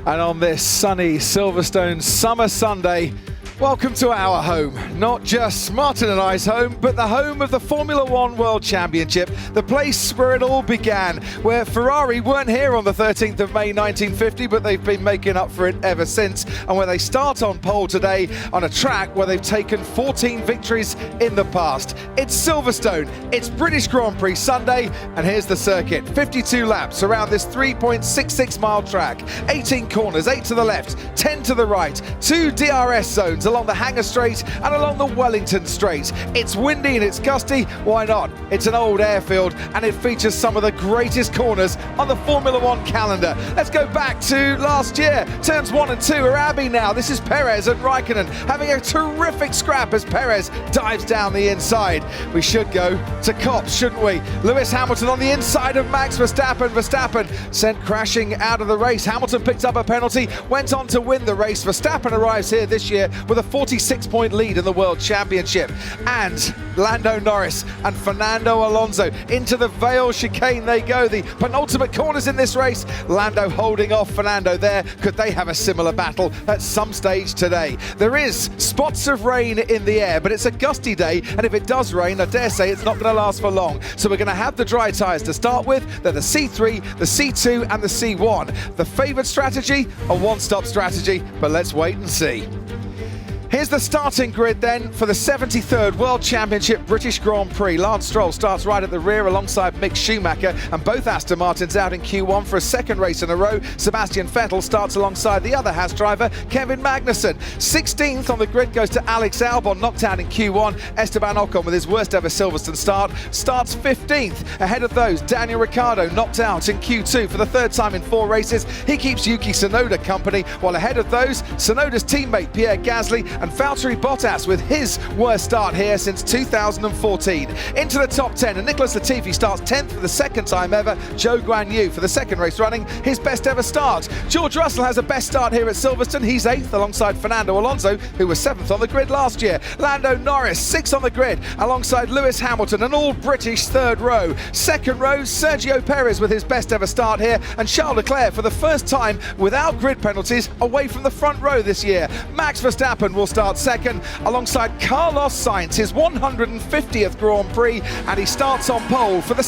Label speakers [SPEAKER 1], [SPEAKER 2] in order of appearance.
[SPEAKER 1] And on this sunny Silverstone summer Sunday, welcome to our home. Not just Martin and I's home, but the home of the Formula One World Championship, the place where it all began, where Ferrari weren't here on the 13th of May 1950, but they've been making up for it ever since, and where they start on pole today on a track where they've taken 14 victories in the past. It's Silverstone, it's British Grand Prix Sunday, and here's the circuit. 52 laps around this 3.66 mile track, 18 corners, 8 to the left, 10 to the right, 2 DRS zones along the Hangar Straight and along the Wellington Straight. It's windy and it's gusty, why not? It's an old airfield and it features some of the greatest corners on the Formula One calendar. Let's go back to last year. Turns 1 and 2 are Abbey now. This is Perez and Raikkonen having a terrific scrap as Perez dives down the inside. We should go to Cops, shouldn't we? Lewis Hamilton on the inside of Max Verstappen. Verstappen sent crashing out of the race. Hamilton picked up a penalty, went on to win the race. Verstappen arrives here this year with a 46-point lead in the World Championship. And Lando Norris and Fernando Alonso into the Vale chicane they go. The penultimate corners in this race. Lando holding off Fernando there. Could they have a similar battle at some stage today? There is spots of rain in the air, but it's a gusty day, and if it does rain, I dare say it's not going to last for long. So we're going to have the dry tyres to start with. They're the C3, the C2 and the C1. The favoured strategy, a one-stop strategy, but let's wait and see. Here's the starting grid then for the 73rd World Championship British Grand Prix. Lance Stroll starts right at the rear alongside Mick Schumacher, and both Aston Martins out in Q1 for a second race in a row. Sebastian Vettel starts alongside the other Haas driver, Kevin Magnussen. 16th on the grid goes to Alex Albon, knocked out in Q1. Esteban Ocon, with his worst ever Silverstone start, starts 15th. Ahead of those, Daniel Ricciardo knocked out in Q2 for the third time in 4 races. He keeps Yuki Tsunoda company, while ahead of those, Tsunoda's teammate Pierre Gasly and Valtteri Bottas with his worst start here since 2014. Into the top 10, and Nicholas Latifi starts 10th for the second time ever. Zhou Guanyu for the second race running, his best ever start. George Russell has a best start here at Silverstone. He's 8th alongside Fernando Alonso, who was 7th on the grid last year. Lando Norris 6th on the grid alongside Lewis Hamilton, an all-British third row. Second row, Sergio Perez with his best ever start here, and Charles Leclerc for the first time without grid penalties away from the front row this year. Max Verstappen will start second alongside Carlos Sainz, his 150th Grand Prix, and he starts on pole for the